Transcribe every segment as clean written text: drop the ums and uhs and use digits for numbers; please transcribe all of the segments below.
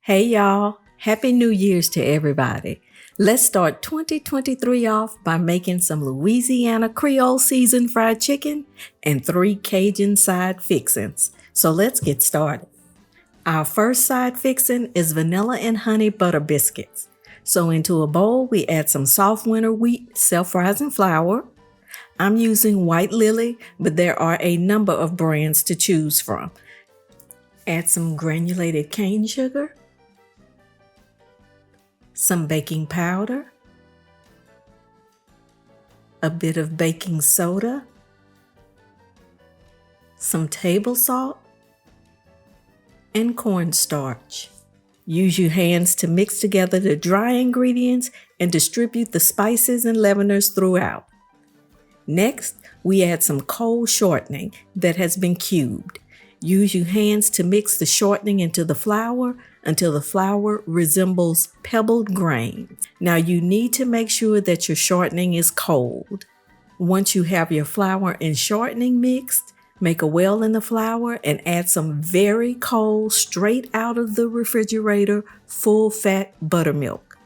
Hey y'all, Happy New Year's to everybody. Let's start 2023 off by making some Louisiana Creole seasoned fried chicken and 3 Cajun side fixins. So let's get started. Our first side fixin is vanilla and honey butter biscuits. So into a bowl, we add some soft winter wheat self-rising flour. I'm using White Lily, but there are a number of brands to choose from. Add some granulated cane sugar, some baking powder, a bit of baking soda, some table salt, and cornstarch. Use your hands to mix together the dry ingredients and distribute the spices and leaveners throughout. Next, we add some cold shortening that has been cubed. Use your hands to mix the shortening into the flour until the flour resembles pebbled grain. Now you need to make sure that your shortening is cold. Once you have your flour and shortening mixed, make a well in the flour and add some very cold, straight out of the refrigerator, full-fat buttermilk.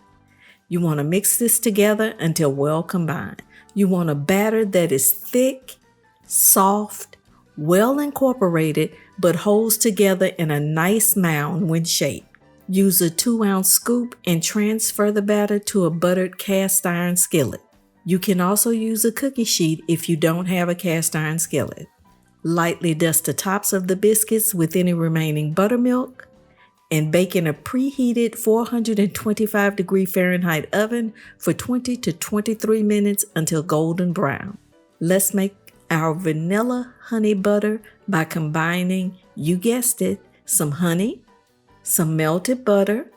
You want to mix this together until well combined. You want a batter that is thick, soft, well incorporated, but holds together in a nice mound when shaped. Use a 2-ounce scoop and transfer the batter to a buttered cast iron skillet. You can also use a cookie sheet if you don't have a cast iron skillet. Lightly dust the tops of the biscuits with any remaining buttermilk and bake in a preheated 425 Fahrenheit oven for 20 to 23 minutes until golden brown. Let's make our vanilla honey butter by combining, you guessed it, some honey, some melted butter,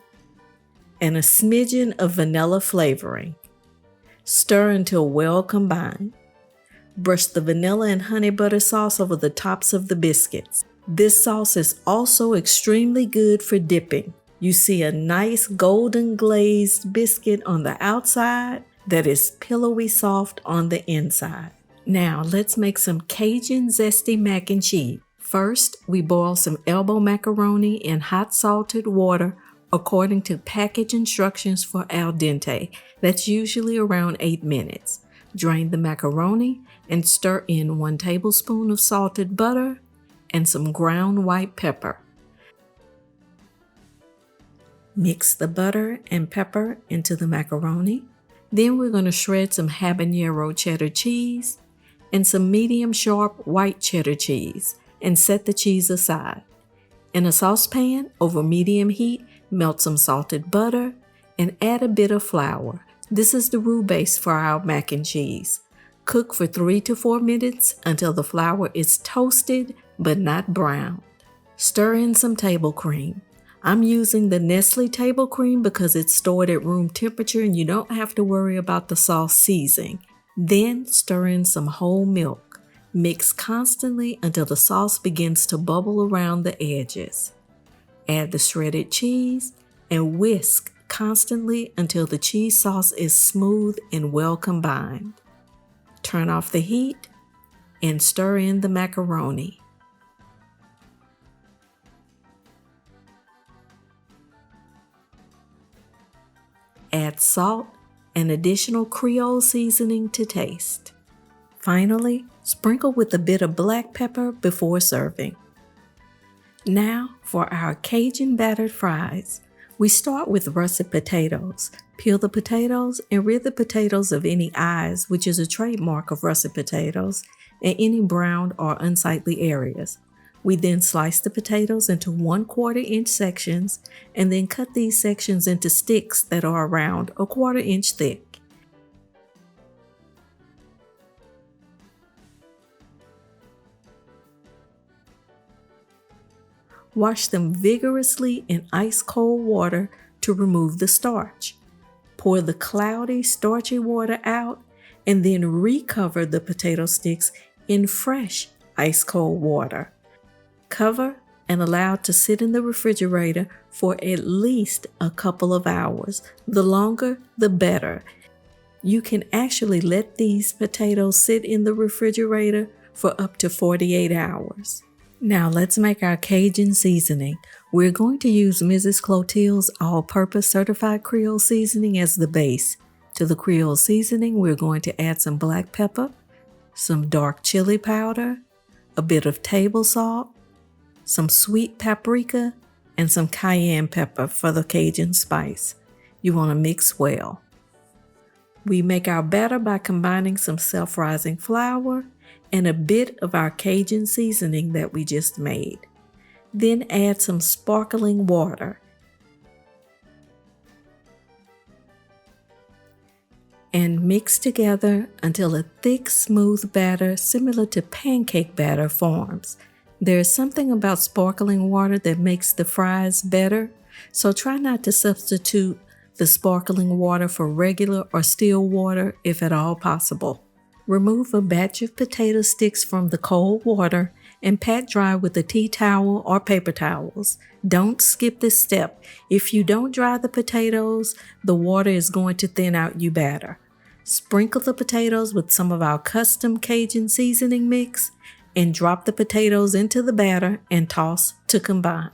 and a smidgen of vanilla flavoring. Stir until well combined. Brush the vanilla and honey butter sauce over the tops of the biscuits. This sauce is also extremely good for dipping. You see a nice golden glazed biscuit on the outside that is pillowy soft on the inside. Now let's make some Cajun Zesty Mac and Cheese. First, we boil some elbow macaroni in hot salted water according to package instructions for al dente. That's usually around 8 minutes. Drain the macaroni and stir in 1 tablespoon of salted butter and some ground white pepper. Mix the butter and pepper into the macaroni. Then we're going to shred some habanero cheddar cheese and some medium sharp white cheddar cheese and set the cheese aside. In a saucepan over medium heat, melt some salted butter and add a bit of flour. This is the roux base for our mac and cheese. Cook for 3 to 4 minutes until the flour is toasted but not browned. Stir in some table cream. I'm using the Nestle table cream because it's stored at room temperature and you don't have to worry about the sauce seizing. Then stir in some whole milk. Mix constantly until the sauce begins to bubble around the edges. Add the shredded cheese and whisk constantly until the cheese sauce is smooth and well combined. Turn off the heat and stir in the macaroni. Add salt and additional Creole seasoning to taste. Finally, sprinkle with a bit of black pepper before serving. Now for our Cajun battered fries. We start with russet potatoes. Peel the potatoes and rid the potatoes of any eyes, which is a trademark of russet potatoes, and any brown or unsightly areas. We then slice the potatoes into 1/4 inch sections and then cut these sections into sticks that are around 1/4 inch thick. Wash them vigorously in ice cold water to remove the starch. Pour the cloudy, starchy water out and then recover the potato sticks in fresh ice cold water. Cover and allow to sit in the refrigerator for at least a couple of hours. The longer, the better. You can actually let these potatoes sit in the refrigerator for up to 48 hours. Now let's make our Cajun seasoning. We're going to use Mrs. Clotilde's all-purpose certified Creole seasoning as the base. To the Creole seasoning, we're going to add some black pepper, some dark chili powder, a bit of table salt, some sweet paprika, and some cayenne pepper for the Cajun spice. You want to mix well. We make our batter by combining some self-rising flour and a bit of our Cajun seasoning that we just made. Then add some sparkling water. And mix together until a thick, smooth batter similar to pancake batter forms. There is something about sparkling water that makes the fries better, so try not to substitute the sparkling water for regular or still water if at all possible. Remove a batch of potato sticks from the cold water and pat dry with a tea towel or paper towels. Don't skip this step. If you don't dry the potatoes, the water is going to thin out your batter. Sprinkle the potatoes with some of our custom Cajun seasoning mix and drop the potatoes into the batter and toss to combine.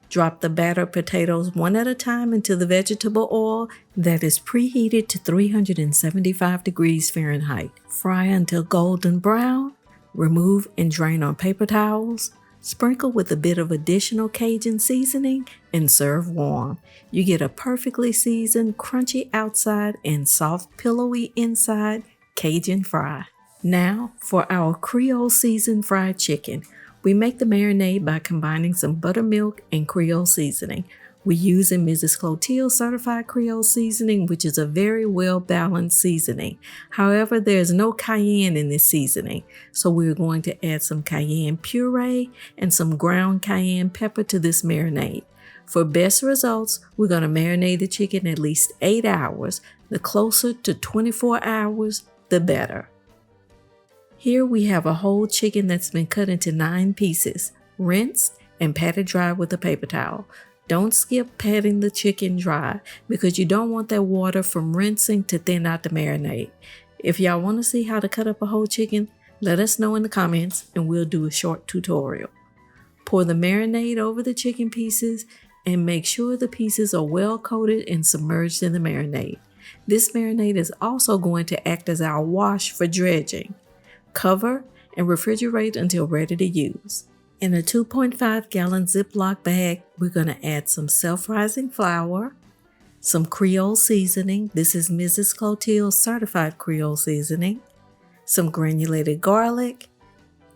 Drop the battered potatoes one at a time into the vegetable oil that is preheated to 375 degrees Fahrenheit. Fry until golden brown. Remove and drain on paper towels. Sprinkle with a bit of additional Cajun seasoning and serve warm. You get a perfectly seasoned, crunchy outside and soft, pillowy inside Cajun fry. Now for our Creole seasoned fried chicken. We make the marinade by combining some buttermilk and Creole seasoning. We use a Mrs. Clotilde certified Creole seasoning, which is a very well-balanced seasoning. However, there is no cayenne in this seasoning, so we're going to add some cayenne puree and some ground cayenne pepper to this marinade. For best results, we're going to marinate the chicken at least 8 hours. The closer to 24 hours, the better. Here we have a whole chicken that's been cut into 9 pieces, rinsed and patted dry with a paper towel. Don't skip patting the chicken dry because you don't want that water from rinsing to thin out the marinade. If y'all want to see how to cut up a whole chicken, let us know in the comments and we'll do a short tutorial. Pour the marinade over the chicken pieces and make sure the pieces are well coated and submerged in the marinade. This marinade is also going to act as our wash for dredging. Cover and refrigerate until ready to use. In a 2.5 gallon Ziploc bag, we're going to add some self-rising flour, some Creole seasoning. This is Mrs. Clotilde's certified Creole seasoning, some granulated garlic,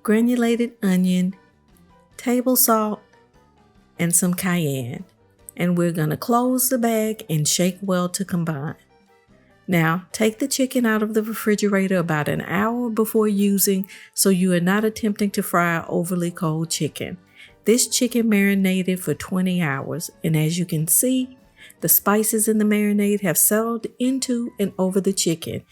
granulated onion, table salt, and some cayenne. And we're going to close the bag and shake well to combine. Now, take the chicken out of the refrigerator about an hour before using so you are not attempting to fry overly cold chicken. This chicken marinated for 20 hours, and as you can see, the spices in the marinade have settled into and over the chicken.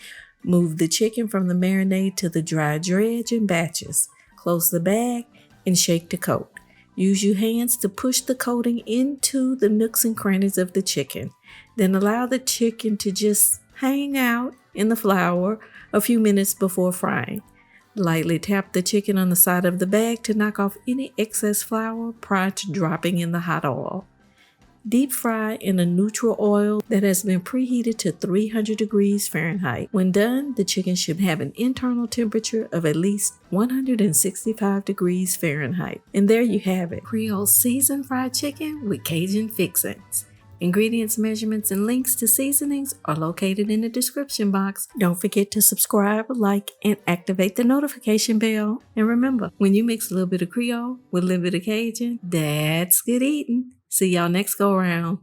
Move the chicken from the marinade to the dry dredge in batches. Close the bag and shake to coat. Use your hands to push the coating into the nooks and crannies of the chicken. Then allow the chicken to just hang out in the flour a few minutes before frying. Lightly tap the chicken on the side of the bag to knock off any excess flour prior to dropping in the hot oil. Deep fry in a neutral oil that has been preheated to 300 degrees Fahrenheit. When done, the chicken should have an internal temperature of at least 165 degrees Fahrenheit. And there you have it, Creole seasoned fried chicken with Cajun fixins. Ingredients, measurements, and links to seasonings are located in the description box. Don't forget to subscribe, like, and activate the notification bell. And remember, when you mix a little bit of Creole with a little bit of Cajun, that's good eating. See y'all next go around.